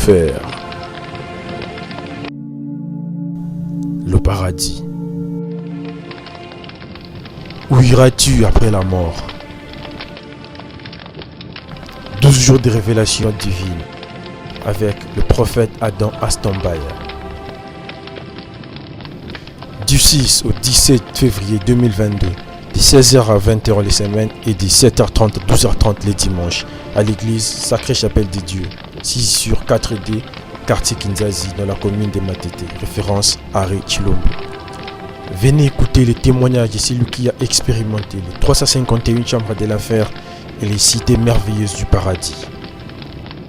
l'enfer. Le paradis. Où iras-tu après la mort? 12 jours de révélation divine avec le prophète Adam Astambaye. Du 6 au 17 février 2022, de 16h à 20h les semaines et de 7h30 à 12h30 les dimanches, à l'église Sacrée Chapelle des Dieux, 6 sur 4D, quartier Kinzazi, dans la commune de Matete, référence Harry Chilombo. Venez écouter les témoignages de celui qui a expérimenté les 351 chambres de l'enfer et les cités merveilleuses du paradis.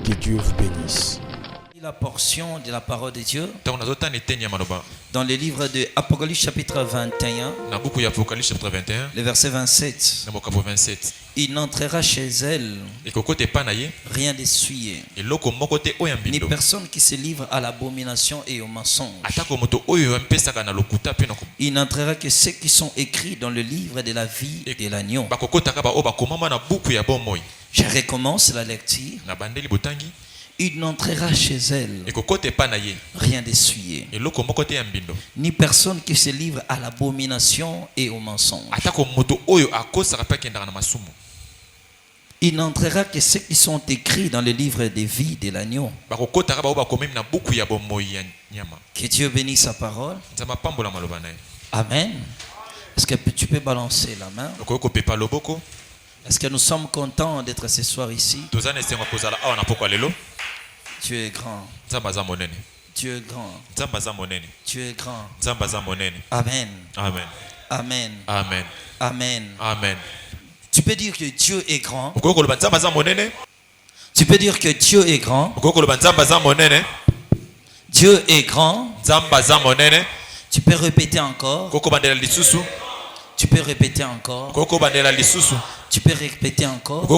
Que Dieu vous bénisse. La portion de la parole de Dieu dans le livre de Apocalypse chapitre 21, le verset 27. Il n'entrera chez elle rien d'essuyé, ni personne qui se livre à l'abomination et au mensonge. Il n'entrera que ceux qui sont écrits dans le livre de la vie de l'agneau. Je recommence la lecture. Il n'entrera chez elle rien d'essuyé, ni personne qui se livre à l'abomination et au mensonge. Il n'entrera que ceux qui sont écrits dans le livre des vies de l'agneau. Que Dieu bénisse sa parole. Amen. Est-ce que tu peux balancer la main? Est-ce que nous sommes contents d'être ce soir ici? Tu es grand. Tu es grand. Tu es grand. Amen. Amen. Amen. Amen. Amen. Amen. Tu peux dire que Dieu est grand. Tu peux dire que Dieu est grand. Dieu est grand. Tu peux répéter encore. Tu peux répéter encore. Tu peux répéter encore.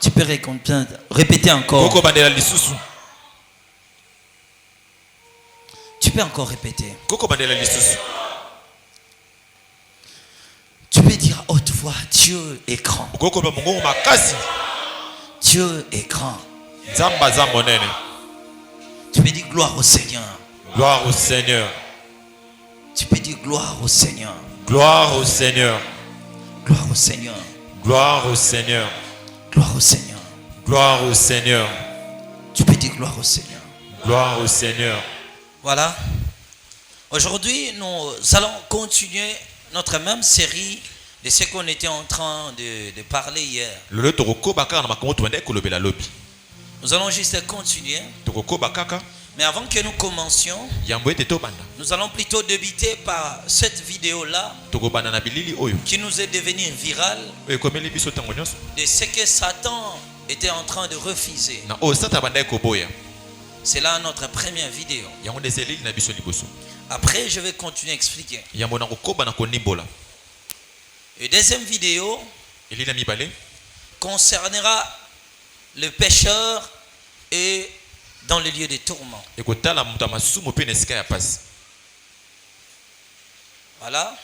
Tu peux répéter encore. Tu peux encore répéter. Tu peux dire à haute voix, Dieu est grand. Dieu est grand. Tu peux dire gloire au Seigneur. Gloire au Seigneur. Tu peux dire gloire au Seigneur. Gloire au Seigneur. Gloire au Seigneur. Gloire au Seigneur. Gloire au Seigneur. Gloire au Seigneur. Tu peux dire gloire au Seigneur. Gloire au Seigneur. Voilà. Aujourd'hui, nous allons continuer notre même série de ce qu'on était en train de parler hier. Nous allons juste continuer. Mais avant que nous commencions, nous allons plutôt débuter par cette vidéo-là qui nous est devenue virale de ce que Satan était en train de refuser. C'est là notre première vidéo. Après, je vais continuer à expliquer. Et deuxième vidéo concernera le pécheur et dans le lieu de tourment. Voilà.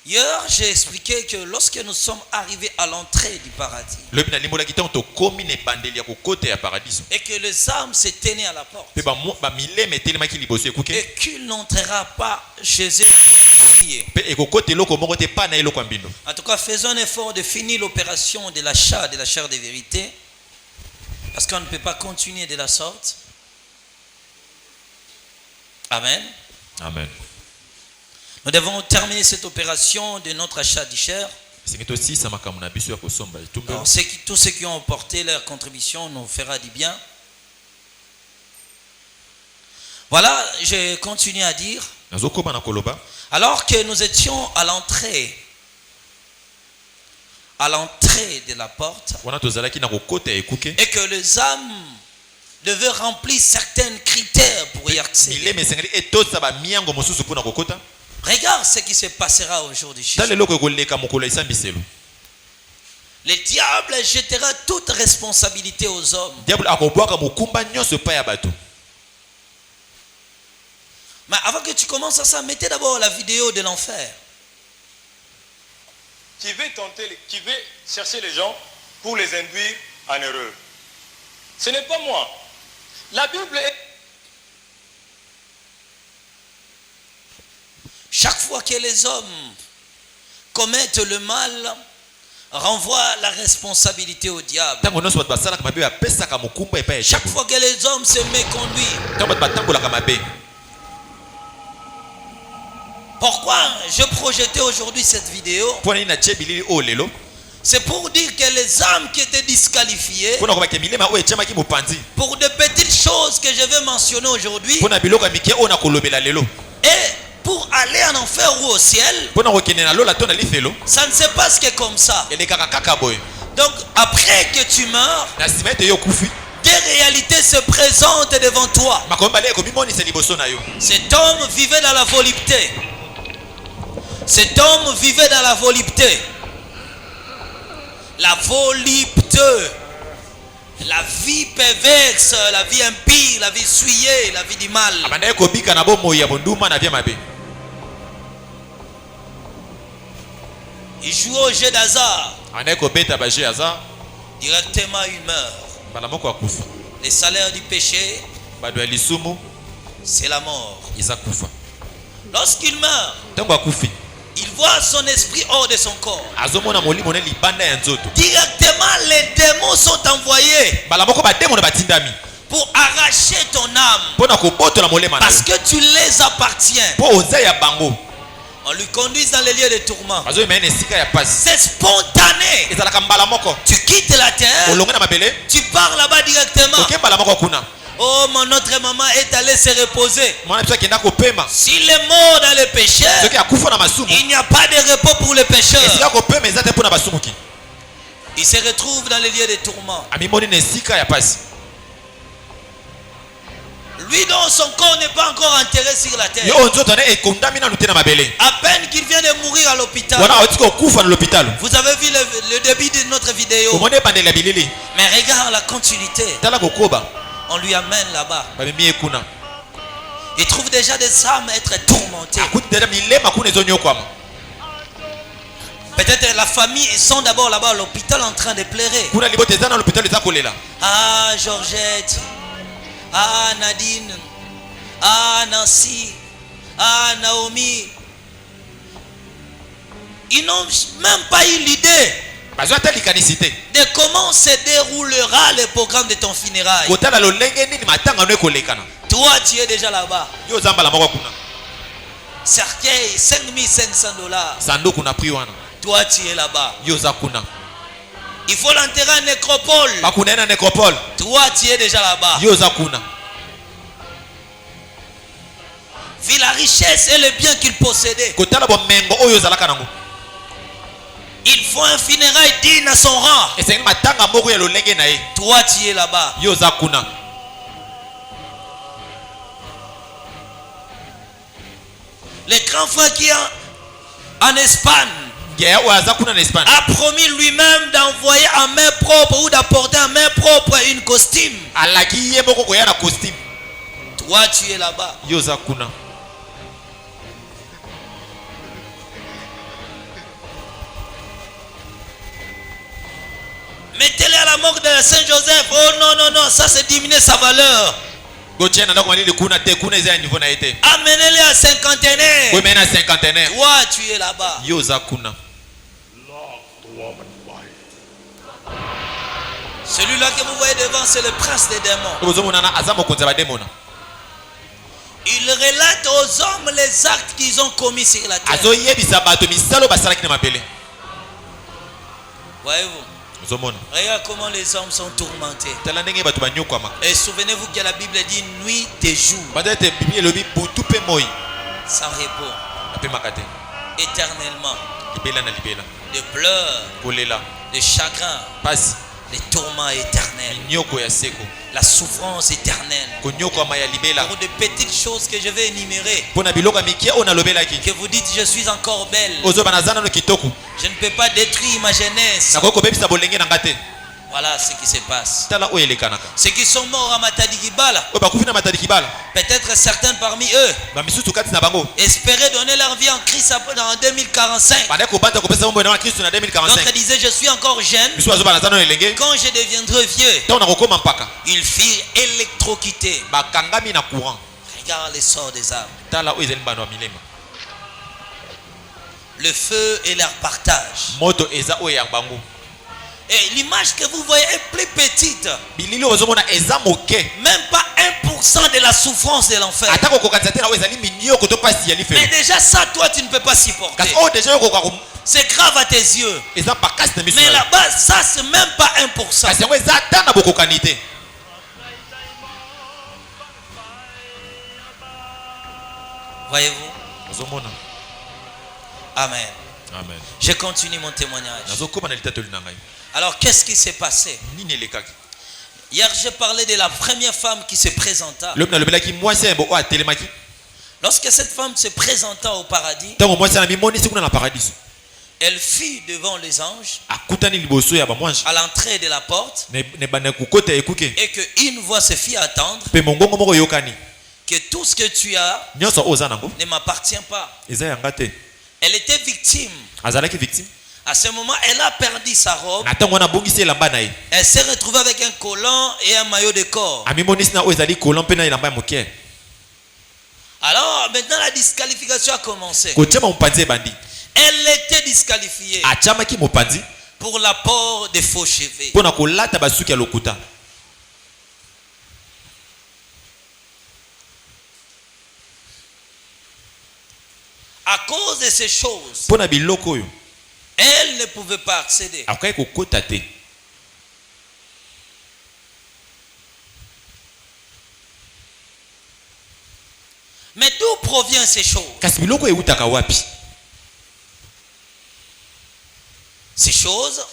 Hier, j'ai expliqué que lorsque nous sommes arrivés à l'entrée du paradis et que les âmes se tenaient à la porte et qu'il n'entrera pas chez eux. En tout cas, faisons un effort de finir l'opération de l'achat de la chair de vérité, parce qu'on ne peut pas continuer de la sorte. Amen. Amen. Nous devons terminer cette opération de notre achat de chair. Alors, tous ceux qui ont porté leur contribution nous fera du bien. Voilà, je continue à dire. Alors que nous étions à l'entrée de la porte et que les âmes devaient remplir certains critères pour y accéder. Regarde ce qui se passera au jour du jugement. Le diable jettera toute responsabilité aux hommes. Mais avant que tu commences à ça, mettez d'abord la vidéo de l'enfer. Qui veut chercher les gens pour les induire en erreur. Ce n'est pas moi. La Bible est... Chaque fois que les hommes commettent le mal, renvoie la responsabilité au diable. Chaque fois que les hommes se méconduisent. Pourquoi je projetais aujourd'hui cette vidéo? C'est pour dire que les âmes qui étaient disqualifiées, pour de petites choses que je vais mentionner aujourd'hui, et pour aller en enfer ou au ciel, ça ne se passe que comme ça. Donc après que tu meurs, des réalités se présentent devant toi. Cet homme vivait dans la volupté. Cet homme vivait dans la volupté. La volupté. La vie perverse, la vie impie, la vie souillée, la vie du mal. Il joue au jeu d'hasard. Directement il meurt. Le salaire du péché, c'est la mort. Lorsqu'il meurt, il voit son esprit hors de son corps. Directement les démons sont envoyés pour arracher ton âme, parce que tu les appartiens. On lui conduit dans les lieux de tourment. C'est spontané. Tu quittes la terre, tu pars là-bas directement. Oh, mon autre maman est allée se reposer. S'il est mort dans le péché, il n'y a pas de repos pour le pécheur. Il se retrouve dans les lieux de tourment. Lui dont son corps n'est pas encore enterré sur la terre. À peine qu'il vient de mourir à l'hôpital. Vous avez vu le début de notre vidéo. Mais regarde la continuité. On lui amène là-bas. Il trouve déjà des âmes être tourmentées. Peut-être la famille, ils sont d'abord là-bas à l'hôpital en train de pleurer. Ah, Georgette. Ah, Nadine. Ah, Nancy. Ah, Naomi. Ils n'ont même pas eu l'idée de comment se déroulera le programme de ton funérail. Toi, tu es déjà là-bas. Cercueil, $5,500. Toi, tu es là-bas. Il faut l'enterrer en nécropole. Toi, tu es déjà là-bas. Vu la richesse et le bien qu'il possédait, il faut un funérail digne à son rang. Toi, tu es là-bas. Le grand frère qui est en Espagne a promis lui-même d'envoyer en main propre ou d'apporter en main propre une costume. Toi, tu es là-bas. Mettez-les à la morgue de Saint-Joseph. Oh non, non, non, ça c'est diminuer sa valeur. Amenez-les à cinquantenaire. Toi, tu es là-bas. Celui-là que vous voyez devant, c'est le prince des démons. Il relate aux hommes les actes qu'ils ont commis sur la terre. Voyez-vous? Regarde comment les hommes sont tourmentés. Et souvenez-vous que la Bible dit nuit et jour, sans repos, éternellement, de pleurs, de chagrin, les tourments éternels, la souffrance éternelle, pour de petites choses que je vais énumérer, que vous dites je suis encore belle, je ne peux pas détruire ma jeunesse. Voilà ce qui se passe. Ceux qui sont morts à Matadi Kibala, peut-être certains parmi eux espéraient donner leur vie en Christ en 2045. D'autres disaient je suis encore jeune. Quand je deviendrai vieux, ils furent électrocutés. Regarde les sorts des âmes. Le feu est leur partage. Et l'image que vous voyez est plus petite. Même pas 1% de la souffrance de l'enfer. Mais déjà ça, toi, tu ne peux pas supporter. C'est grave à tes yeux. Mais là-bas, ça, c'est même pas 1%. Voyez-vous? Amen. Amen. Je continue mon témoignage. Alors, qu'est-ce qui s'est passé? Hier, j'ai parlé de la première femme qui se présenta. Lorsque cette femme se présenta au paradis, elle fut devant les anges à l'entrée de la porte et qu'une voix se fit attendre que tout ce que tu as ne m'appartient pas. Elle était victime. À ce moment, elle a perdu sa robe. Elle s'est retrouvée avec un collant et un maillot de corps. Alors, maintenant, la disqualification a commencé. Elle était disqualifiée pour l'apport des faux cheveux. À cause de ces choses, elle ne pouvait pas accéder. Mais d'où proviennent ces choses? Ces choses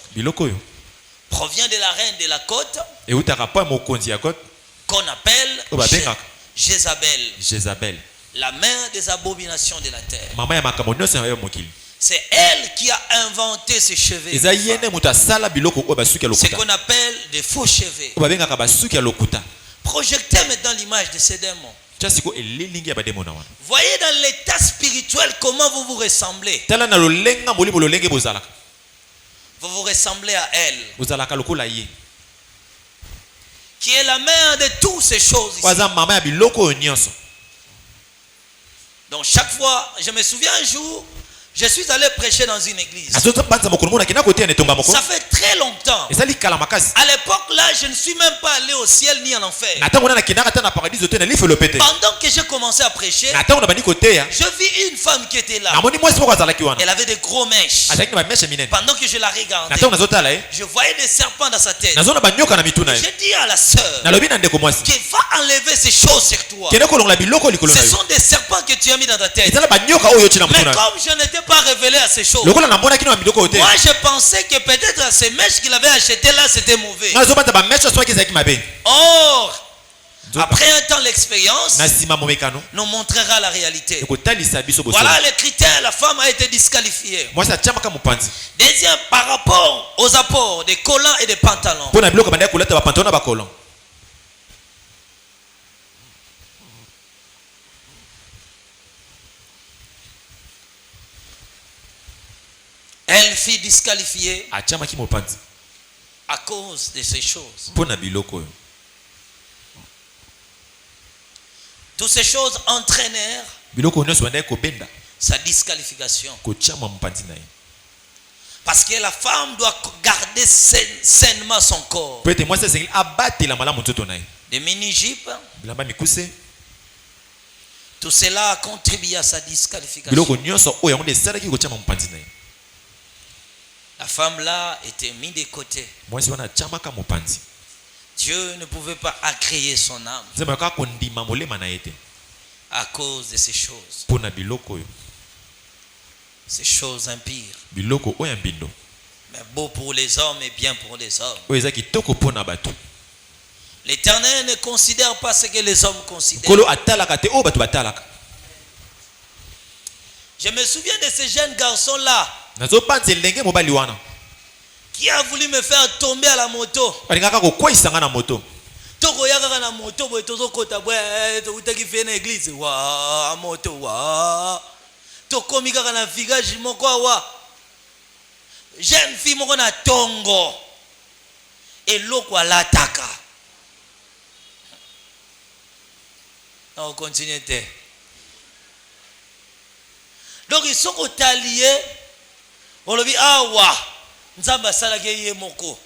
proviennent de la reine de la côte qu'on appelle Jézabel, la mère des abominations de la terre. C'est elle qui a inventé ces cheveux. Ce qu'on appelle des faux cheveux. Projectez maintenant l'image de ces démons. Voyez dans l'état spirituel comment vous vous ressemblez. Vous vous ressemblez à elle, qui est la mère de toutes ces choses ici. Donc chaque fois, je me souviens un jour, je suis allé prêcher dans une église. Ça fait très longtemps. À l'époque là, je ne suis même pas allé au ciel ni en enfer. Pendant que j'ai commencé à prêcher, je vis une femme qui était là. Elle avait des gros mèches. Pendant que je la regardais, je voyais des serpents dans sa tête. J'ai dit à la sœur qu'il va enlever ces choses sur toi. Ce sont des serpents que tu as mis dans ta tête. Mais comme je n'étais pas révélé à ces choses, moi je pensais que peut-être ces mèches qu'il avait achetées là c'était mauvais. Or, après un temps l'expérience nous montrera la réalité. Voilà les critères. La femme a été disqualifiée. Deuxième, par rapport aux apports des collants et des pantalons. Elle fut disqualifiée à cause de ces choses. Toutes ces choses entraînèrent sa disqualification. Parce que la femme doit garder sainement son corps. Des mini-jupes. Tout cela a contribué à sa disqualification. La femme là était mise de côté. Dieu ne pouvait pas agréer son âme à cause de ces choses. Ces choses impires. Mais beau pour les hommes et bien pour les hommes. L'Éternel ne considère pas ce que les hommes considèrent. Je me souviens de ces jeunes garçons là Qui a voulu me faire tomber à la moto? Toko yaka na moto boy tozo kota boy utaki fe na église wa moto wa toko mika na vigage moko wa jeune fille moko na tongo eloko alataka. On continue te. Donc ils sont otaliés on le dit awa nzamba sala ke ye moko.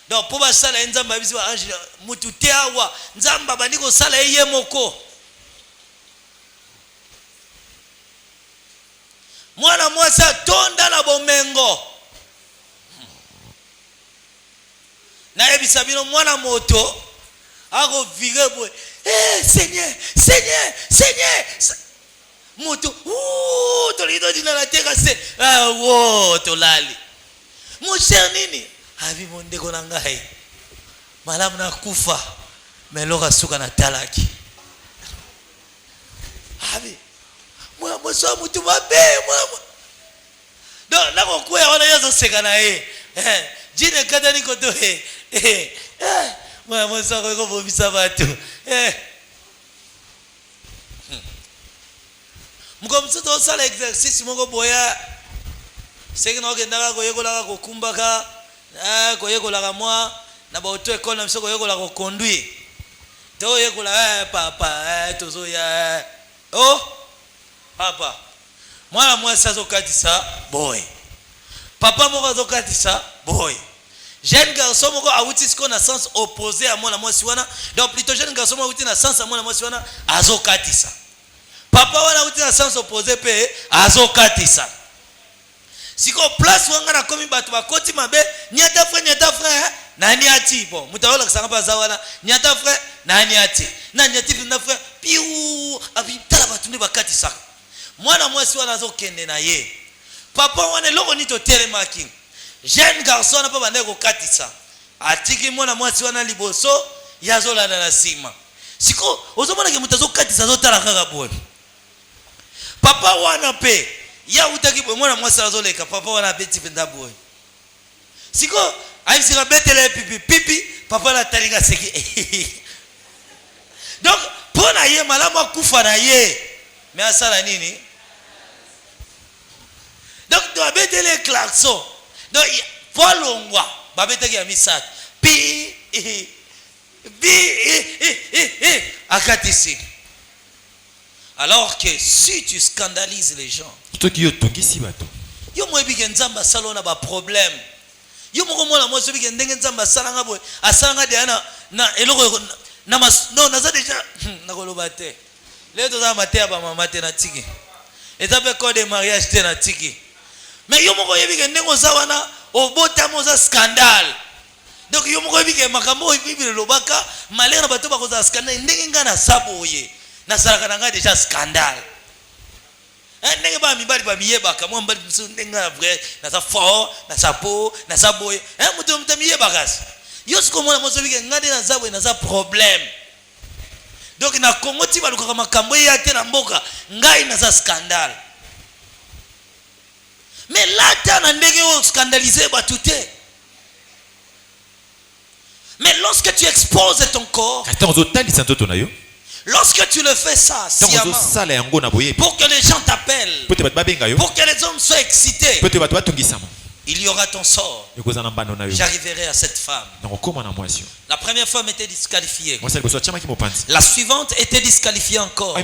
Donc pour basala nzamba biso ange mutu te awa nzamba bandiko sala ye moko. Mwana mwasa tonda na bomengo. Na ebisa bino mwana moto ako vire boy. Seigneur, Seigneur, Seigneur. Moto tolido dina la teka se tolali. Mon cher nini abi monde ko na ngai malamu na kufa meloka suka na talaki abi mwa so mutu mabe mwa donc na ko kuya wana yazo seka na jine kada niko to mwa so ko vomisa batu mko mtoto sala exercice moko boya seki na okendaka koyekolaka kokumbaka koyekolaka mwa na baoto ekole na biso koyekola koconduire to oyekola papa tozoya papa mwana mwasi azokatisa boy papa moko azokatisa boy jeune garçon moko awuti siko na sens opposé à mwana mwasi wana donc plutôt jeune garçon moko awuti na sens à mwana mwasi wana azokatisa papa wana awuti na sens opposé pe azokatisa. Siko place wanga na komi batu bakoti mabe nyata frère nani ati bon mutaola kusanga pa zawana nyata frère nani ati na nyati na frère piu abitala batu ni bakati saka mwana mwasi wana azokende na ye papa wana loko ni to telemaki jeune garçon na pa bande ko katisa atiki mwana mwasi wana liboso yazola na sima siko ozomona ke mutazo katisa zotala kaka boy papa wana pe ya utaki mwana mwasi azoleka papa wana beti penda boy siko aisika betele pipi papa la talinga seki donc pona ye malamu kufa na ye mais asala nini donc do betele klaxon donc polongwa babetaki ya misat pi akatisi. Alors que si tu scandalises les gens, yo mo ebi nzamba salona ba problème. Yo mo mona mo so bi ndenge nzamba salanga boy, asalanga de na eloko na no naza déjà na koloba te. Le to za maté ba mama te na tiki. Etape code de mariage te na tiki. Mais yo mo ko ebi ndenge zawana obota mo za scandale. Donc yo mo ko ebi makambo ebi lobaka malera bato ba ko za scandale ndenge ngana saboye. Na saraka nanga déjà scandale. Ndenge ba mibali ba miyeba kama mbali msu ndenga vrai na sa fort na sa po na sa boy muto mtamiyeba kasi yo siko mona mozo bike ngade na zabwe na sa problème. Donc na Congo ti baluka kama kambo ya te na mboka ngai na sa scandale. Mais là ta na ndenge o scandaliser ba tuté. Mais lorsque tu exposes ton corps, lorsque tu le fais ça sciemment, pour que les gens t'appellent, pour que les hommes soient excités, il y aura ton sort. J'arriverai à cette femme. La première femme était disqualifiée. La suivante était disqualifiée encore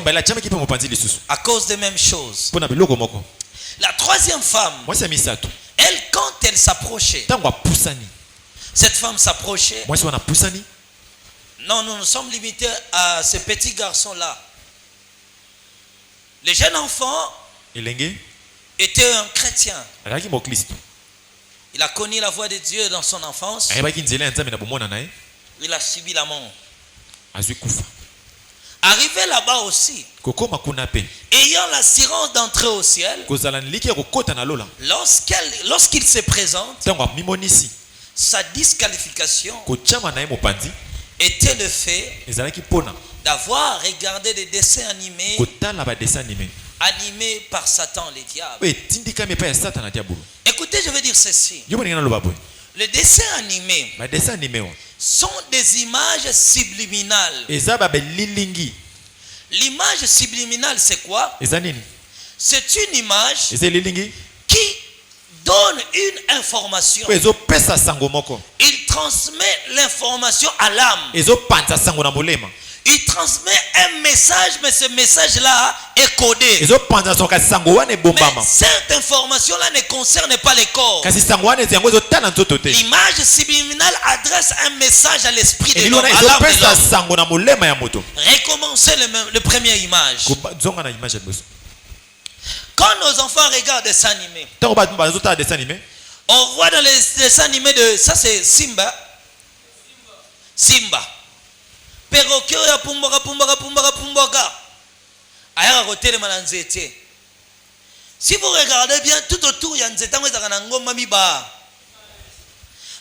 à cause des mêmes choses. La troisième femme, elle, quand elle s'approchait, cette femme s'approchait. Non, nous sommes limités à ce petit garçon-là. Le jeune enfant était un chrétien. Il a connu la voix de Dieu dans son enfance. Il a subi la mort. Arrivé là-bas aussi, ayant l'assurance d'entrer au ciel, lorsqu'il se présente, sa disqualification était le fait d'avoir regardé des dessins animés par Satan, les diables. Écoutez, je veux dire ceci. Les dessins animés sont des images subliminales. L'image subliminale, c'est quoi? C'est une image qui donne une information. Il transmet l'information à l'âme. Il transmet un message, mais ce message-là est codé. Mais cette information-là ne concerne pas les corps. L'image subliminale adresse un message à l'esprit de l'homme, à l'âme de l'homme. Recommencez le première image. Quand nos enfants regardent des dessins animés, on voit dans les dessins animés de... Ça c'est Simba. Perroquet ya pumbaka. Aya rotel mananzete. Si vous regardez bien tout autour, il y a un ngoma miba.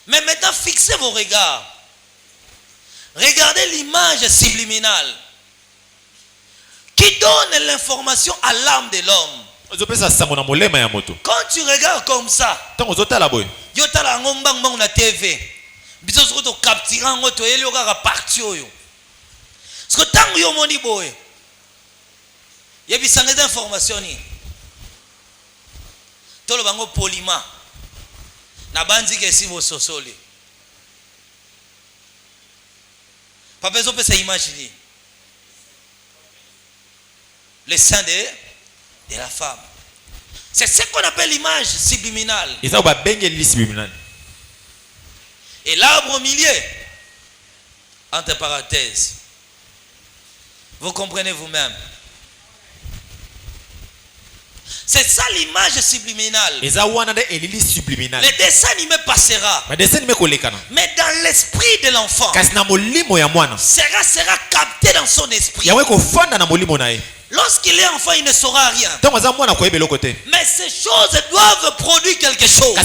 Mais maintenant fixez vos regards. Regardez l'image subliminale qui donne l'information à l'âme de l'homme. Quand tu regardes comme ça, yotala ngombang na TV. Biso to capturer ngoto yeli okaka parti oyo. Parce que tant que vous avez dit, il y a des informations. Tout le monde poliment. Na bandi que si vous sosoli. Pas besoin de s'imaginer. Le sein de la femme. C'est ce qu'on appelle l'image subliminale. Et l'arbre au milieu, entre parenthèses. Vous comprenez vous-même. C'est ça l'image subliminale. Le dessin animé passera. Mais dans l'esprit de l'enfant, sera capté dans son esprit. Lorsqu'il est enfant, il ne saura rien. Mais ces choses doivent produire quelque chose.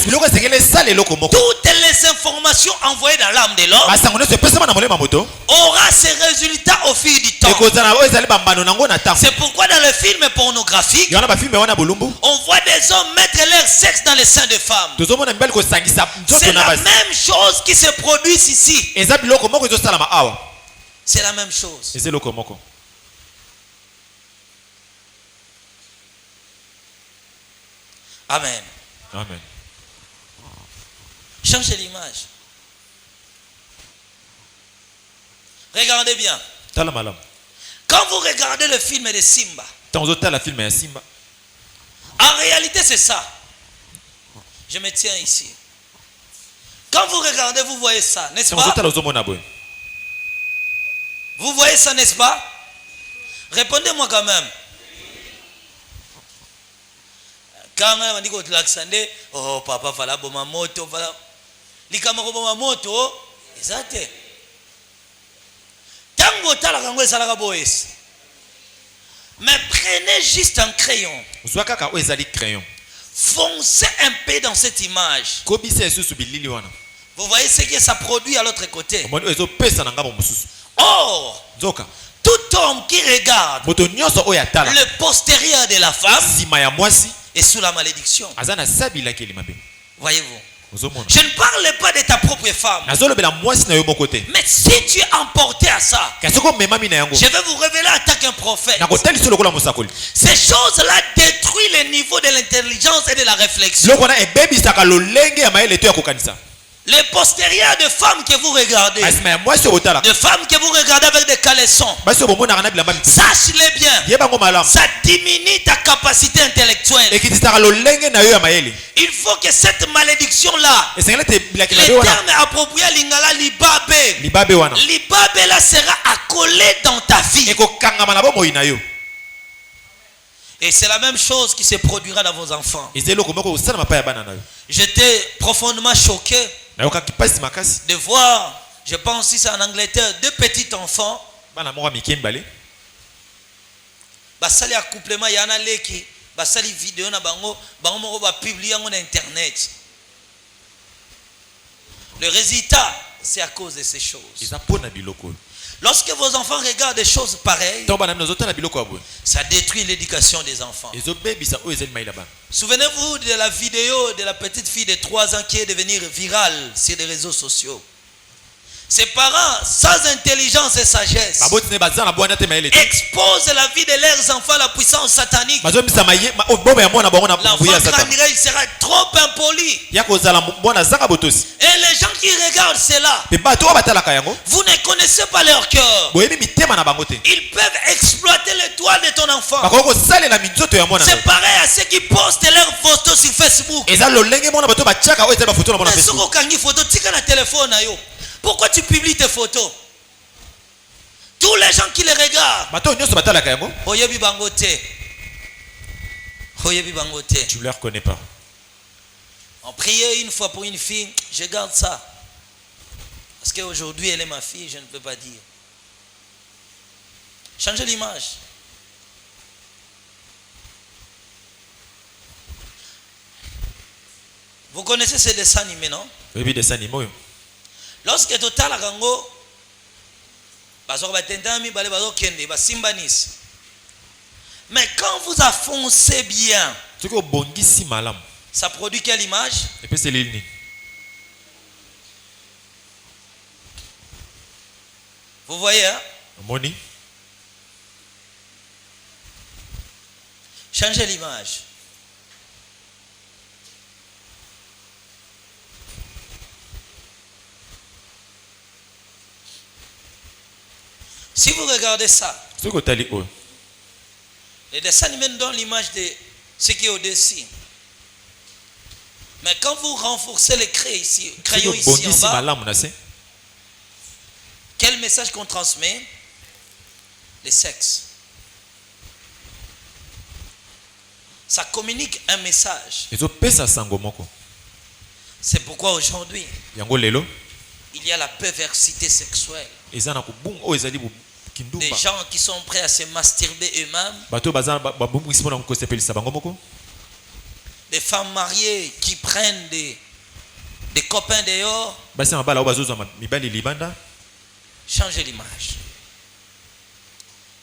Toutes les informations envoyées dans l'âme de l'homme aura ses résultats au fil du temps. C'est pourquoi dans le film pornographique, on voit des hommes mettre leur sexe dans les seins de femmes. C'est la même chose qui se produit ici. C'est la même chose. Amen. Amen. Changez l'image. Regardez bien. Quand vous regardez le film de Simba, en réalité c'est ça. Je me tiens ici. Quand vous regardez, vous voyez ça, n'est-ce pas? Vous voyez ça, n'est-ce pas? Répondez-moi quand même. Quand on dit que oh papa fala boma moto fala likamako boma moto ezate tango tala kango esalaka boyes. Mais prenez juste un crayon, foncez un peu dans cette image. Vous voyez ce que ça produit à l'autre côté. Or, tout homme qui regarde le postérieur de la femme est sous la malédiction. Voyez-vous. Je ne parle pas de ta propre femme. Mais si tu es emporté à ça, je vais vous révéler en tant qu'un prophète. Ces choses-là détruisent le niveau de l'intelligence et de la réflexion. Les postérieurs de femmes que vous regardez, de femmes que vous regardez avec des caleçons, sache-les bien, ça diminue ta capacité intellectuelle. Il faut que cette malédiction-là, le terme approprié à l'ingala libabe là sera accolé dans ta vie. Et c'est la même chose qui se produira dans vos enfants. J'étais profondément choqué de voir, je pense ici en Angleterre, deux petits enfants. Basali accouplement yana leki, basali vidéo na bango moko ba publier sur internet. Le résultat, c'est à cause de ces choses. Lorsque vos enfants regardent des choses pareilles, ça détruit l'éducation des enfants. Souvenez-vous de la vidéo de la petite fille de 3 ans qui est devenue virale sur les réseaux sociaux. Ses parents, sans intelligence et sagesse, exposent la vie de leurs enfants à la puissance satanique. L'enfant grandira, il sera trop impoli. Et les gens qui regardent cela, vous ne connaissez pas leur cœur. Ils peuvent exploiter l'étoile de ton enfant. C'est pareil à ceux qui postent leurs photos sur Facebook. Pourquoi tu publies tes photos? Tous les gens qui les regardent, tu ne les reconnais pas. On priait une fois pour une fille, je garde ça. Parce qu'aujourd'hui elle est ma fille, je ne peux pas dire. Changez l'image. Vous connaissez ces dessins animés, non? Oui, dessins animés. Lorsque total rango mais quand vous affoncez bien, ça produit quelle image? Vous voyez, hein? Changez l'image. Si vous regardez ça, les dessins animés donnent l'image de ce qui est au-dessus. Mais quand vous renforcez les crayons ici en bas, quel message qu'on transmet? Le sexe. Ça communique un message. C'est pourquoi aujourd'hui, il y a la perversité sexuelle. Des gens qui sont prêts à se masturber eux-mêmes. Des femmes mariées qui prennent des copains dehors. Changez l'image.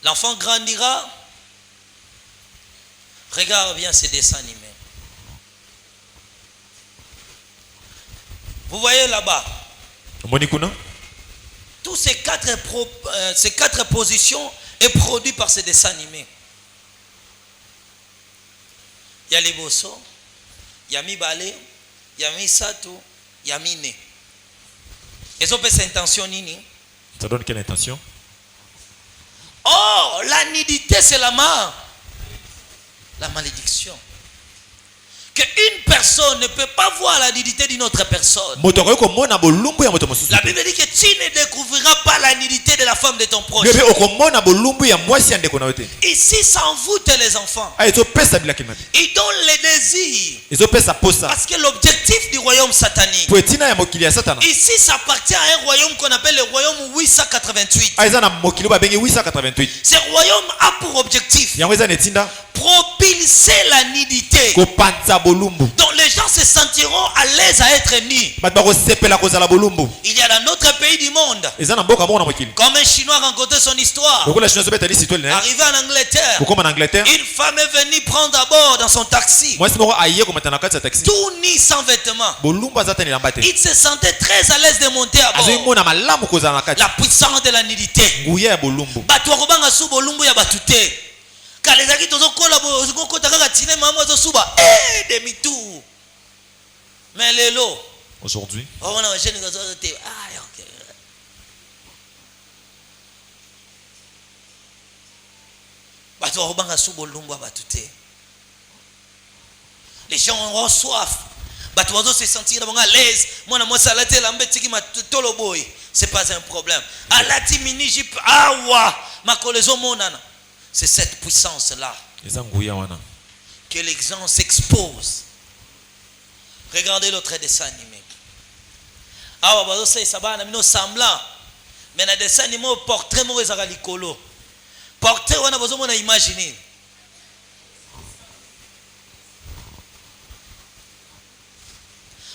L'enfant grandira. Regarde bien ces dessins animés. Vous voyez là-bas, tous ces quatre positions est produit par ces dessins animés. Il y a les bosso, il y a Mibale, il y a Misato, il y a Mine. Et ça peut cette intention nini? Ça donne quelle intention? Oh, la nudité c'est la malédiction. Qu'une personne ne peut pas voir la nudité d'une autre personne. La Bible dit que tu ne découvriras pas la nudité de la femme de ton proche. Ici s'envoûtent les enfants. Ils donnent les désirs. Parce que l'objectif du royaume satanique, ici ça appartient à un royaume qu'on appelle le royaume 888. Ce royaume a pour objectif propulser la nudité. Donc les gens se sentiront à l'aise à être nus. Il y a dans notre pays du monde, comme un Chinois rencontré son histoire, arrivé en Angleterre, une femme est venue prendre à bord dans son taxi, tout nu sans vêtements. Il se sentait très à l'aise de monter à bord. La puissance de la nudité. Mais l'élo aujourd'hui, les gens ont soif. Se sentir à l'aise. C'est pas un problème. C'est cette puissance-là que les gens s'exposent. Regardez l'autre dessin animé. Mais dans dessin animé, portrait portrait, on a besoin d'imaginer.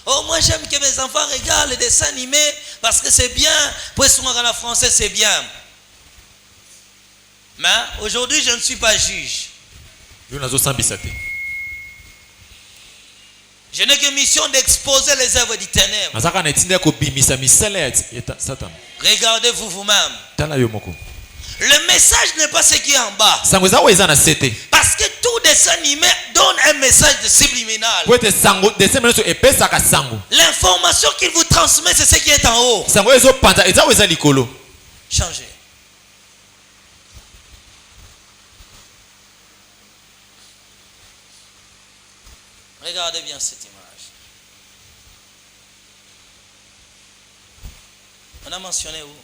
Oh, moi j'aime que mes enfants regardent les dessins animés parce que c'est bien. Pour être en français, c'est bien. Mais aujourd'hui, je ne suis pas juge. Je n'ai que mission d'exposer les œuvres du ténèbre. Regardez-vous vous-même. Le message n'est pas ce qui est en bas. Parce que tout dessin animé donne un message subliminal. L'information qu'il vous transmet, c'est ce qui est en haut. Changez. Regardez bien cette image. On a mentionné où?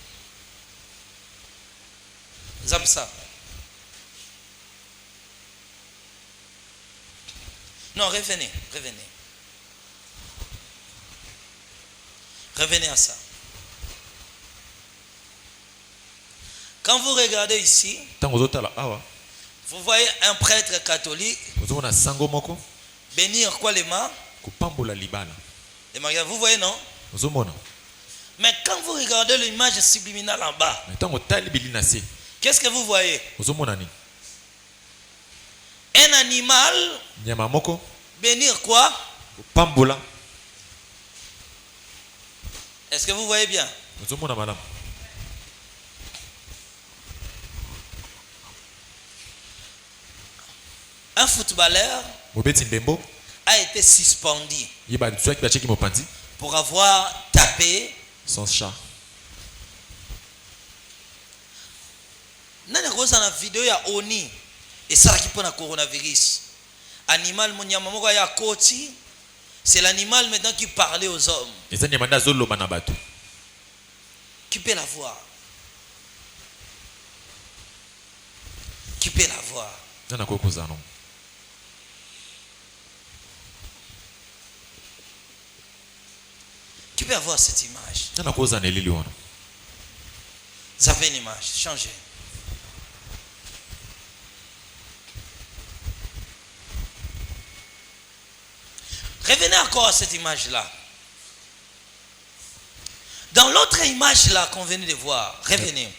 Zapsa. Non, revenez. Revenez à ça. Quand vous regardez ici, vous voyez un prêtre catholique bénir quoi les mains? Les mains, vous voyez, non? Mais quand vous regardez l'image subliminale en bas, qu'est-ce que vous voyez? Un animal bénir quoi? Est-ce que vous voyez bien? Un footballeur a été suspendu pour avoir tapé son chat. Nana koza na vidéo ya Oni et ça qui pour le coronavirus. Animal monyama moko ya koti, c'est l'animal maintenant qui parlait aux hommes. Qui peut la voir? Qui peut la voir? Qui peut avoir cette image? Vous avez une image, changez. Revenez encore à cette image-là. Dans l'autre image-là qu'on venait de voir, revenez.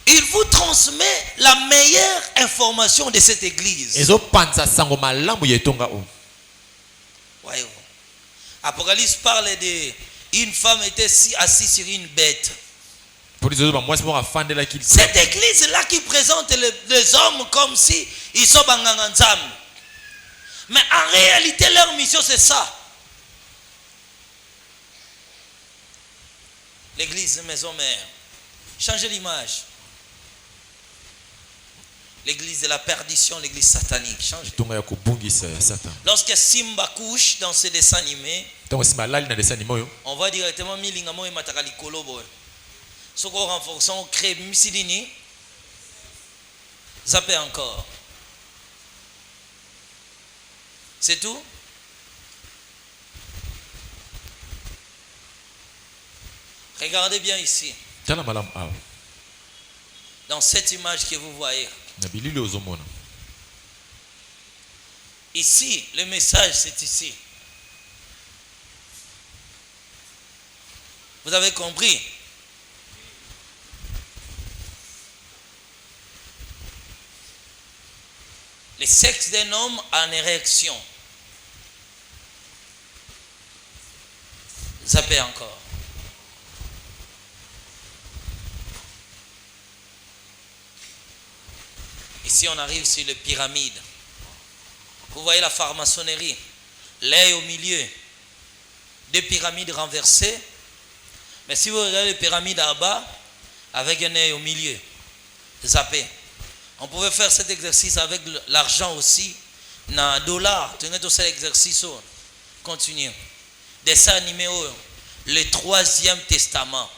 Il vous transmet la meilleure information de cette église. Voyez-vous. Apocalypse parle de une femme était assise sur une bête. Cette église-là qui présente les hommes comme si ils sont banganganzam. Mais en réalité, leur mission, c'est ça. L'église maison mère. Changez l'image. L'église de la perdition, l'église satanique. Changez. Lorsque Simba couche dans ce dessin animé, on va directement milingamo et matakali kolobo. Ce qu'on renforce, on crée misidini. Zappez encore. C'est tout? Regardez bien ici. Dans cette image que vous voyez. Ici, le message c'est ici. Vous avez compris? Le sexe d'un homme en érection. Zappez encore. Ici, on arrive sur les pyramides. Vous voyez la franc-maçonnerie. L'œil au milieu. Des pyramides renversées. Mais si vous regardez les pyramides en bas, avec un œil au milieu, zappez. On pouvait faire cet exercice avec l'argent aussi. Dans $. Tenez tout cet exercice. Continuez. Dessin animé. Le 3e testament.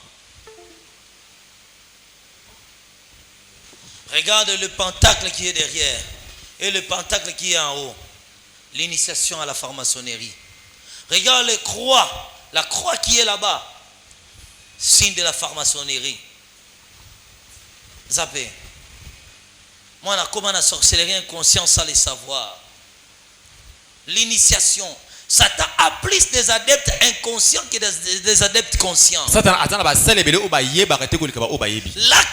Regarde le pentacle qui est derrière et le pentacle qui est en haut. L'initiation à la franc-maçonnerie. Regarde les croix. La croix qui est là-bas. Signe de la franc-maçonnerie. Zappé. Moi, on a comment la sorcellerie inconsciente sans les savoir. L'initiation. Satan a plus des adeptes inconscients que des adeptes conscients. Là,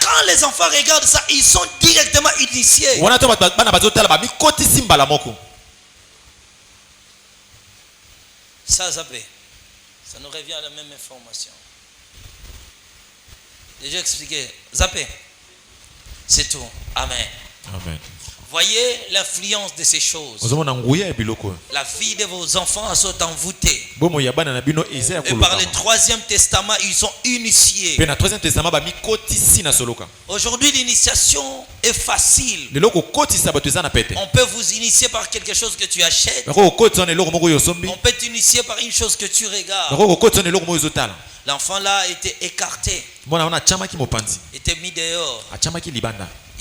quand les enfants regardent ça, ils sont directement initiés. Ça, Zappé, ça nous revient à la même information. Déjà expliqué. Zappé, c'est tout. Amen. Amen. Voyez l'influence de ces choses. La vie de vos enfants sont envoûtées. Et par le troisième testament, ils sont initiés. Aujourd'hui, l'initiation est facile. On peut vous initier par quelque chose que tu achètes. On peut t'initier par une chose que tu regardes. L'enfant là a été écarté. Était mis dehors.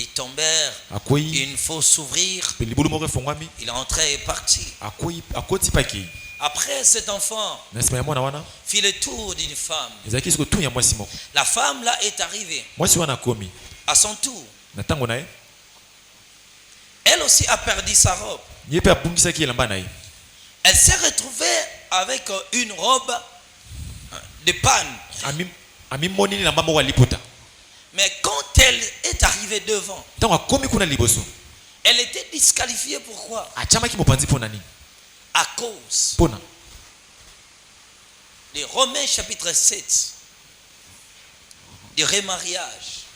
Ils tombèrent. Il faut s'ouvrir. Il est entré et parti. Après, cet enfant fit le tour d'une femme. La femme là est arrivée. À son tour. Elle aussi a perdu sa robe. Elle s'est retrouvée avec une robe de panne. Mais quand elle est arrivée devant, elle était disqualifiée. Pourquoi? À cause de Romains chapitre 7, du remariage.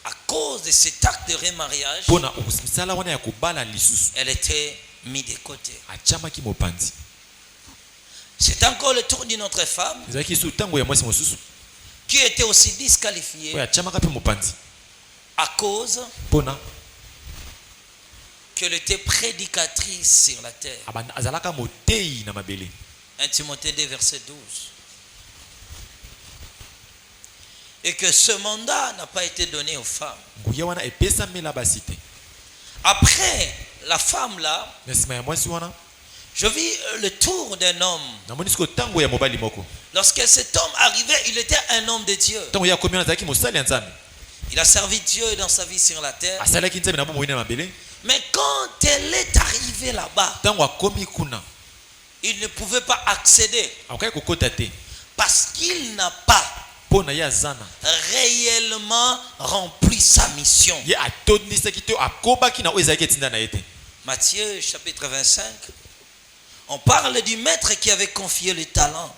À cause de cet acte de remariage, elle était mise de côté. C'est encore le tour d'une autre femme qui était aussi disqualifiée à cause qu'elle était prédicatrice sur la terre. 1 Timothée 2 verset 12. Et que ce mandat n'a pas été donné aux femmes. Après la femme là, je vis le tour d'un homme. Lorsque cet homme arrivait, il était un homme de Dieu. Il a servi Dieu dans sa vie sur la terre. Mais quand elle est arrivée là-bas, il ne pouvait pas accéder parce qu'il n'a pas réellement rempli sa mission. Matthieu chapitre 25. On parle du maître qui avait confié le talent.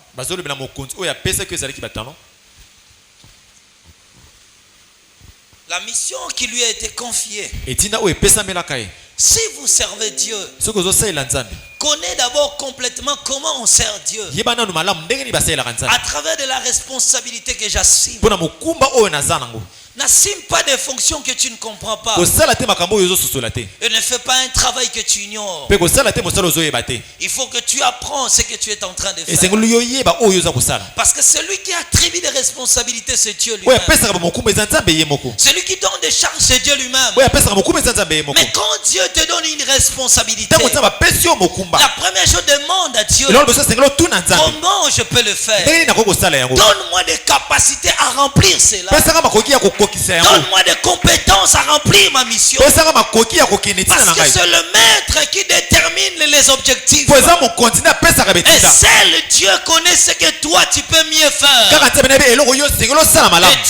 La mission qui lui a été confiée. Si vous servez Dieu, connaissez d'abord complètement comment on sert Dieu. À travers de la responsabilité que j'assume. N'assume pas des fonctions que tu ne comprends pas. Et ne fais pas un travail que tu ignores. Il faut que tu apprends ce que tu es en train de faire. Parce que celui qui attribue des responsabilités, c'est Dieu lui-même. Celui qui donne des charges, c'est Dieu lui-même. Mais quand Dieu te donne une responsabilité, la première chose, demande à Dieu comment je peux le faire. Donne-moi des capacités à remplir cela. Donne-moi des compétences à remplir ma mission. Parce que c'est le maître qui détermine les objectifs. Et seul Dieu connaît ce que toi tu peux mieux faire. Et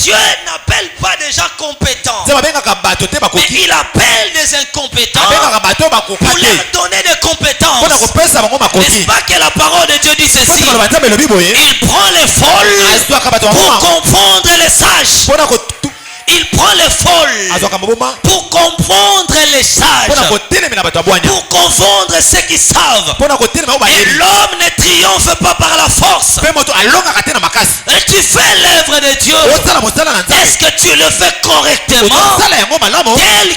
Dieu n'appelle pas des gens compétents, mais il appelle des incompétents pour leur donner des compétences. N'est-ce pas que la parole de Dieu dit ceci? Il prend les folles pour confondre les sages. Il prend les folles pour comprendre les sages, pour confondre ceux qui savent. Et l'homme ne triomphe pas par la force. Et tu fais l'œuvre de Dieu. Est-ce que tu le fais correctement tel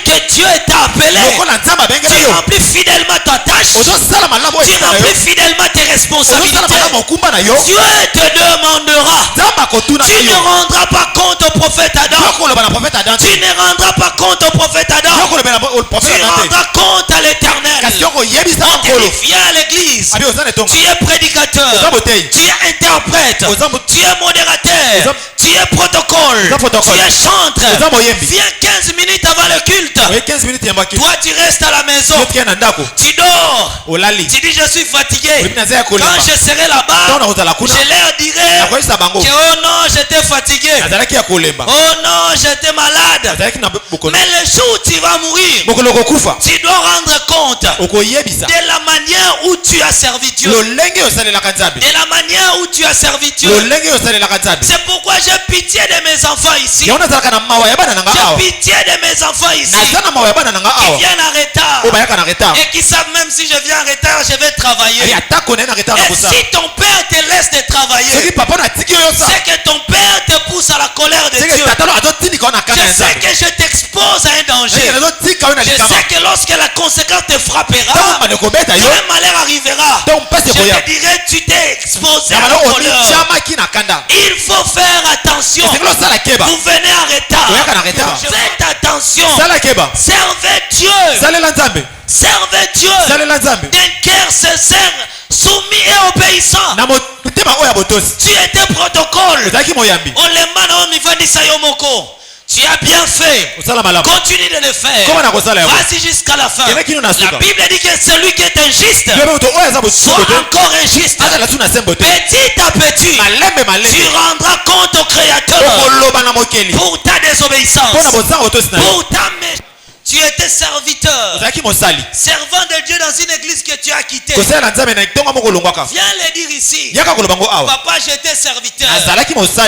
que Dieu t'a appelé? Tu remplis fidèlement ta tâche. Tu remplis fidèlement tes responsabilités. Dieu te demandera. Tu ne rendras pas compte au prophète Adam. Tu ne rendras pas compte au prophète Adam. Tu rendras compte à l'Éternel. On te vient à l'église. Tu es prédicateur. Tu es interprète. Tu es modérateur. Tu es protocole. Tu es chantre. Viens 15 minutes avant le culte. Toi tu restes à la maison. Tu dors. Tu dis je suis fatigué. Quand je serai là-bas, je leur dirai que oh non j'étais fatigué. Oh non j'étais malade. Mais le jour où tu vas mourir, tu dois rendre compte de la manière où tu as servi Dieu. De la manière où tu as servi Dieu. C'est pourquoi j'ai pitié de mes enfants ici. J'ai pitié de mes enfants ici qui viennent en retard et qui savent même si je viens en retard, je vais travailler. Et si ton père te laisse de travailler, c'est que ton père te pousse à la colère de Dieu. Je sais que je t'expose à un danger. Je sais que lorsque la conséquence te frappera, un malheur arrivera. Je te dirai tu t'es exposé à la colère. Il faut faire attention. Vous venez en retard. Faites attention. Servez Dieu. Servez Dieu d'un cœur sincère, soumis et obéissant. Tu étais protocole. Tu as bien fait. Continue de le faire. Vas-y jusqu'à la fin. La Bible dit que celui qui est injuste soit encore injuste. Petit à petit, tu rendras compte au Créateur pour ta désobéissance, pour ta méchanceté. Tu étais serviteur, servant de Dieu dans une église que tu as quittée. Viens le dire ici. Papa, j'étais serviteur.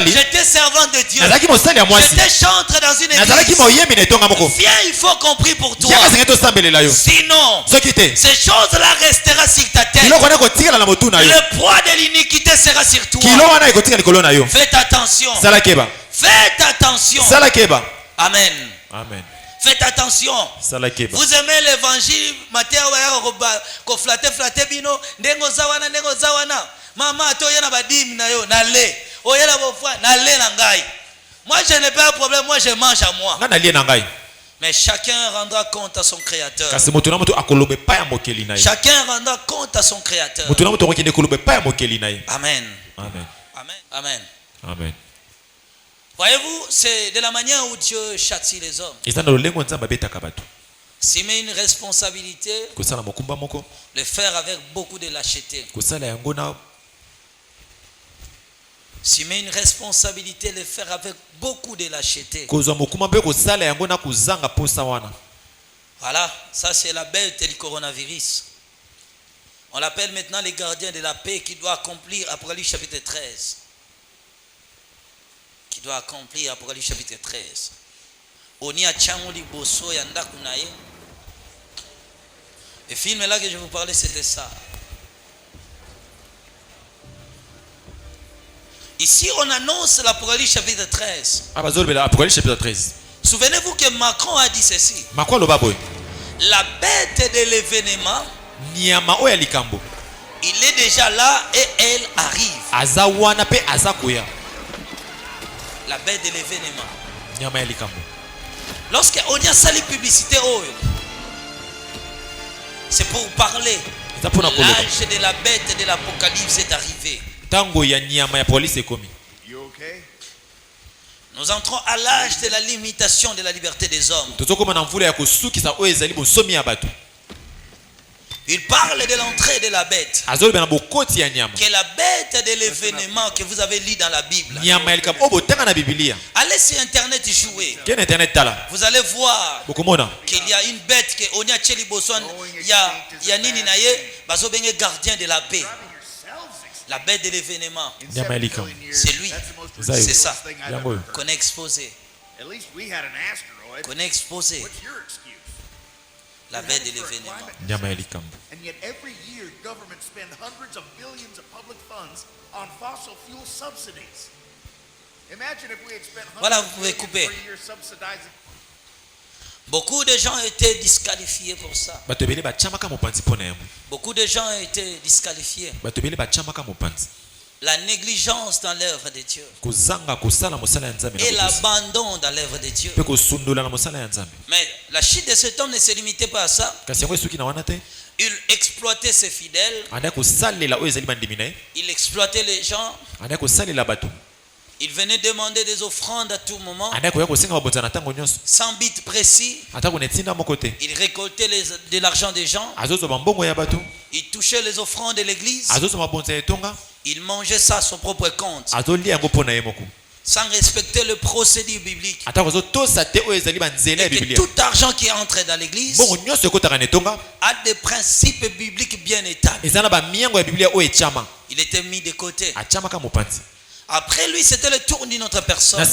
J'étais servant de Dieu. J'étais chantre dans une église. Viens, il faut compris pour toi. Sinon, ces choses-là resteront sur ta tête. Le poids de l'iniquité sera sur toi. Faites attention. Faites attention. Amen. Amen. Faites attention. Vous aimez l'évangile. Maman, moi je n'ai pas de problème. Moi je mange à moi. Mais chacun rendra compte à son créateur. Chacun rendra compte à son créateur. Amen. Amen. Amen. Amen. Amen. Voyez-vous, c'est de la manière où Dieu châtie les hommes. S'il met une responsabilité, le faire avec beaucoup de lâcheté. S'il met une responsabilité, le faire avec beaucoup de lâcheté. Voilà, ça c'est la bête du coronavirus. On l'appelle maintenant les gardiens de la paix qui doit accomplir Apocalypse chapitre 13. Qui doit accomplir Apocalypse chapitre 13. Oni a Tchamoli Bosso et Andakunaye. Le film là que je vous parlais, c'était ça. Ici, on annonce l'Apocalypse chapitre 13. Souvenez-vous que Macron a dit ceci. La bête de l'événement, il est déjà là et elle arrive. La bête de l'événement. Lorsque on y a sali publicité, c'est pour parler. L'âge de la bête de l'Apocalypse est arrivé. Nous entrons à l'âge de la limitation de la liberté des hommes. Il parle de l'entrée de la bête. Qui est la bête de l'événement que vous avez lu dans la Bible. Allez sur internet et jouez. Vous allez voir qu'il y a une bête qui on y a Tcheli Boswan, il y a Nini Naye, Bazobenge gardien de la paix. La bête de l'événement. C'est lui. C'est ça. Qu'on est exposé. Qu'on est exposé. La bête de l'événement. Voilà, vous pouvez couper. Beaucoup de gens ont été disqualifiés pour ça. Beaucoup de gens ont été disqualifiés. La négligence dans l'œuvre de Dieu. Et l'abandon dans l'œuvre de Dieu. Mais la chute de cet homme ne se limitait pas à ça. Il exploitait ses fidèles. Il exploitait les gens. Il venait demander des offrandes à tout moment. Sans but précis. Il récoltait de l'argent des gens. Il touchait les offrandes de l'église. Il mangeait ça à son propre compte. Sans respecter le procédé biblique. Et que tout argent qui entre dans l'église a des principes bibliques bien établis. Il était mis de côté. Après lui, c'était le tour d'une autre personne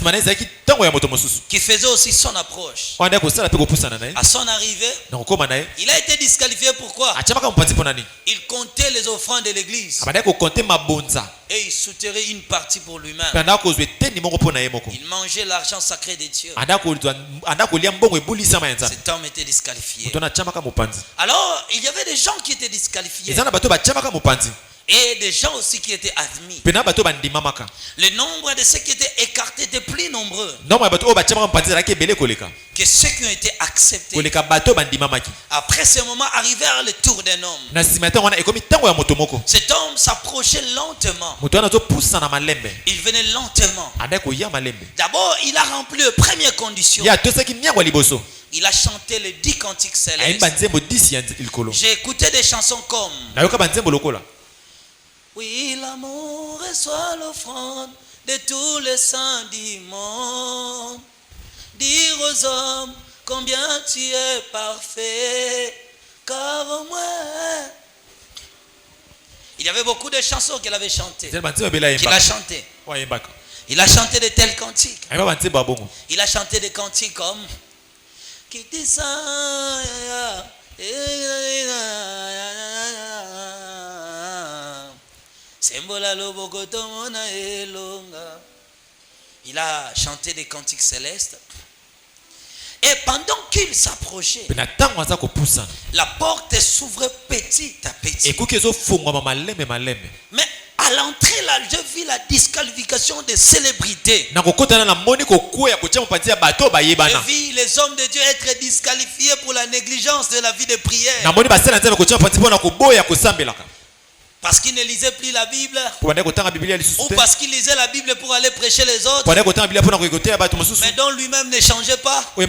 qui faisait aussi son approche. À son arrivée, il a été disqualifié. Pourquoi? Il comptait les offrandes de l'église et il soutirait une partie pour lui-même. Il mangeait l'argent sacré de Dieu. Cet homme était disqualifié. Alors, il y avait des gens qui étaient disqualifiés et des gens aussi qui étaient admis. Le nombre de ceux qui étaient écartés était plus nombreux que ceux qui ont été acceptés. Après ce moment, arrivèrent le tour d'un homme. Cet homme s'approchait lentement. Il venait lentement. D'abord, il a rempli les premières conditions. Il a chanté les 10 cantiques célestes. J'ai écouté des chansons comme oui, l'amour reçoit l'offrande de tous les saints du monde. Dire aux hommes combien tu es parfait, car au moins. Il y avait beaucoup de chansons qu'il avait chantées. Qu'il a chantées. Il a chanté de tels cantiques. Il a chanté des cantiques comme qui dit ça. Il a chanté des cantiques célestes. Et pendant qu'il s'approchait, la porte s'ouvrait petit à petit. Mais à l'entrée là, je vis la disqualification des célébrités. Je vis les hommes de Dieu être disqualifiés pour la négligence de la vie de prière. Parce qu'il ne lisait plus la Bible, ou parce qu'il lisait la Bible pour aller prêcher les autres, mais dont lui-même ne changeait pas. Et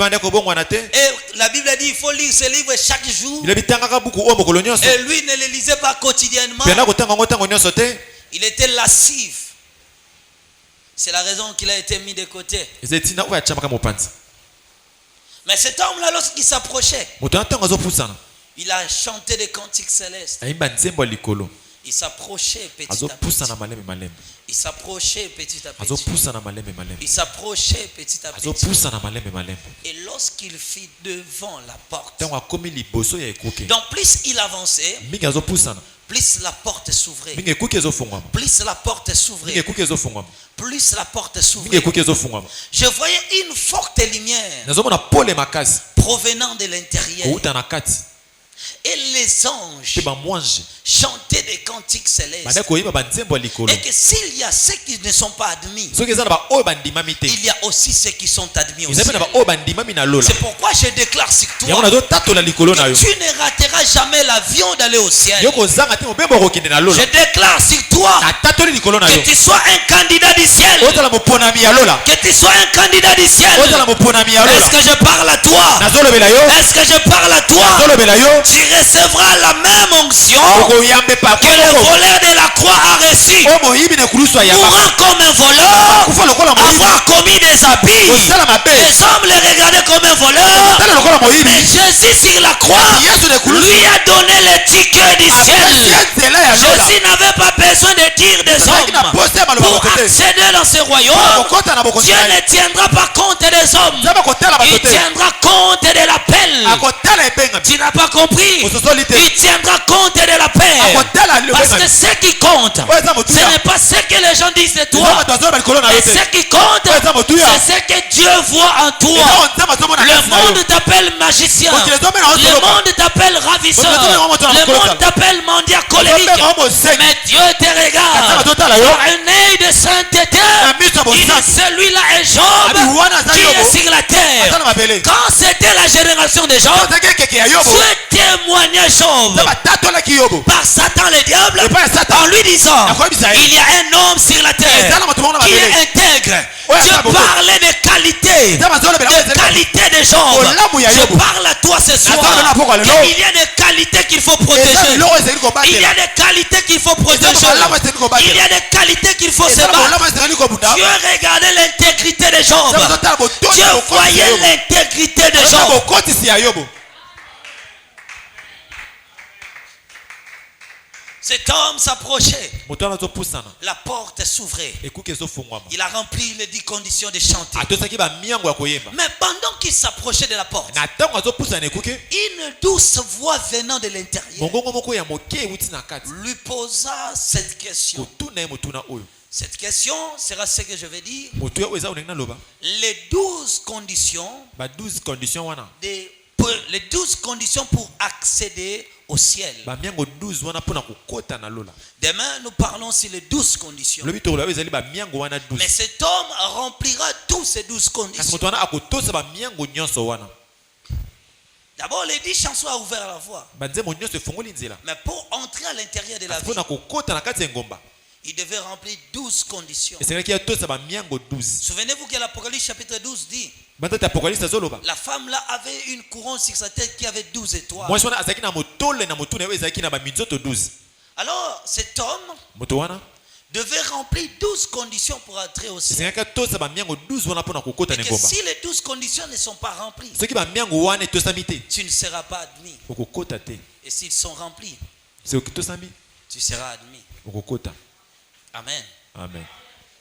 la Bible dit il faut lire ce livre chaque jour. Et lui ne le lisait pas quotidiennement. Il était lascif. C'est la raison qu'il a été mis de côté. Mais cet homme-là, lorsqu'il s'approchait, il a chanté des cantiques célestes. Il s'approchait petit à petit. Il s'approchait petit à petit. Il s'approchait petit à petit. Et lorsqu'il fit devant la porte, donc plus il avançait, plus la porte s'ouvrait. Plus la porte s'ouvrait. Plus la porte s'ouvrait. Je voyais une forte lumière provenant de l'intérieur. Et les anges chantaient des cantiques célestes. Et que s'il y a ceux qui ne sont pas admis, il y a aussi ceux qui sont admis aussi. C'est pourquoi je déclare sur toi que tu ne rateras jamais l'avion d'aller au ciel. Je déclare sur toi que tu sois un candidat du ciel. Que tu sois un candidat du ciel. Est-ce que je parle à toi? Est-ce que je parle à toi? Tu recevras la même onction que le voleur de la croix a reçu. Mourant comme un voleur, avoir commis des habits. Les hommes le regardaient comme un voleur. Mais Jésus sur la croix lui a donné le ticket du ciel. Jésus n'avait pas besoin de dire des hommes pour accéder dans ce royaume. Dieu ne tiendra pas compte des hommes. Il tiendra compte de l'appel. Tu n'as pas compris. Il tiendra compte de l'appel. Parce que ce qui compte, ce n'est pas ce que les gens disent de toi. Mais ce qui compte, c'est ce que Dieu voit en toi. Le monde t'appelle magicien. Le monde t'appelle ravisseur. Le monde t'appelle mendiant colérique. Mais Dieu te regarde par un œil de sainteté. Il dit celui-là est Job qui est sur la terre. Quand c'était la génération de Job, Dieu témoignait Job par Satan le diable en lui disant il y a un homme sur la terre qui est intègre. Dieu parlait des qualités de Job. Je parle à toi ce soir. Il y a des qualités qu'il faut protéger. Il y a des qualités qu'il faut protéger. Il y a des qualités qu'il faut se battre. Dieu regardait l'intégrité de Job. Dieu voyait l'intégrité de Job. Cet homme s'approchait. La porte s'ouvrait. Il a rempli les 10 conditions de chanter. Mais pendant qu'il s'approchait de la porte, une douce voix venant de l'intérieur lui posa cette question. Cette question sera ce que je vais dire. Les 12 conditions les 12 conditions pour accéder au ciel. Demain, nous parlons sur les 12 conditions. Mais cet homme remplira tous ces 12 conditions. D'abord, les 10 chansons ont ouvert la voie. Mais pour entrer à l'intérieur de la vie, il devait remplir 12 conditions. Souvenez-vous que l'Apocalypse chapitre 12 dit la femme là avait une couronne sur sa tête qui avait 12 étoiles. Alors cet homme devait remplir 12 conditions pour entrer au ciel. Et que si les 12 conditions ne sont pas remplies, tu ne seras pas admis. Et s'ils sont remplis, tu seras admis. Amen. Amen.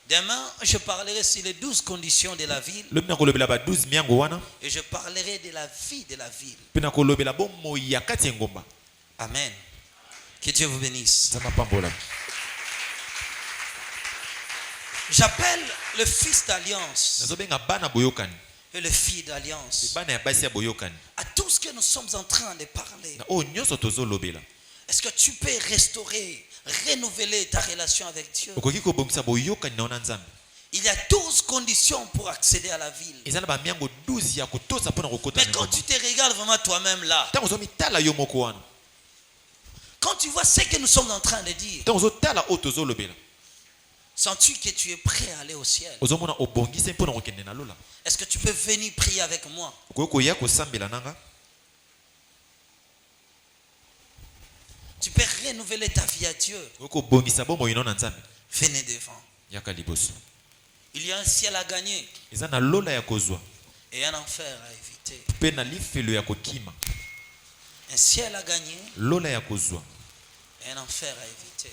Demain, je parlerai sur les 12 conditions de la ville. Et je parlerai de la vie de la ville. Amen. Que Dieu vous bénisse. J'appelle le fils d'alliance et le fils d'alliance à tout ce que nous sommes en train de parler. Est-ce que tu peux restaurer, renouveler ta relation avec Dieu? Il y a 12 conditions pour accéder à la ville. Mais quand tu te regardes vraiment toi-même là, quand tu vois ce que nous sommes en train de dire, sens-tu que tu es prêt à aller au ciel? Est-ce que tu peux venir prier avec moi? Tu peux renouveler ta vie à Dieu. Venez devant. Il y a un ciel à gagner et un enfer à éviter. Un ciel à gagner et un enfer à éviter.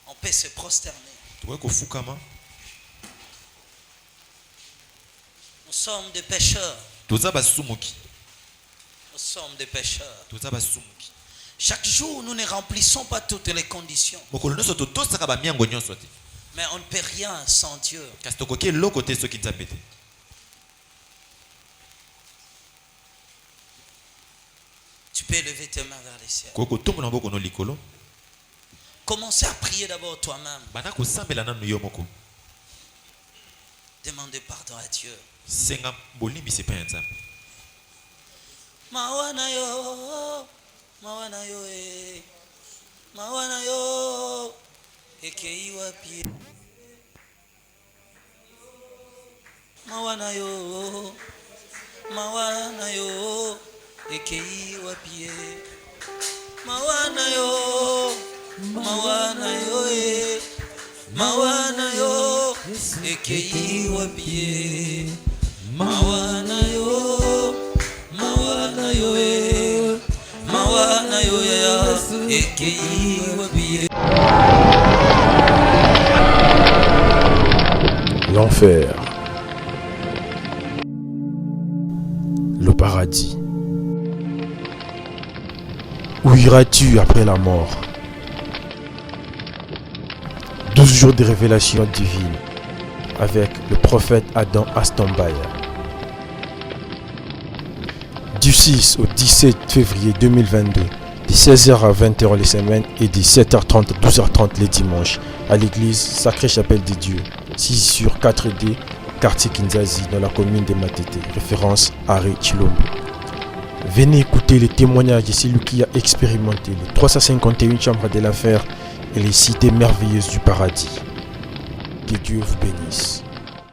On peut se prosterner. Nous sommes des pécheurs. Nous sommes des pécheurs. Chaque jour, nous ne remplissons pas toutes les conditions. Mais on ne peut rien sans Dieu. Tu peux lever tes mains vers les cieux. Commencez à prier d'abord toi-même. Demandez pardon à Dieu. Mawana yo, mawana yo, mawana yo, ekei wapi? Mawana yo, ekei wapi? Mawana yo, mawana yo, ekei wapi? Mawana yo. L'enfer, le paradis. Où Où iras-tu après la mort? 12 jours de révélation divine avec le prophète Adam Aston-Bayer. Du 6 au 17 février 2022, de 16h à 20h les semaines et de 7h30 à 12h30 les dimanches, à l'église Sacrée Chapelle des Dieux, 6 sur 4D, quartier Kinzazi, dans la commune de Matete, référence Harry Chilombo. Venez écouter les témoignages de celui qui a expérimenté les 351 chambres de l'affaire et les cités merveilleuses du paradis. Que Dieu vous bénisse.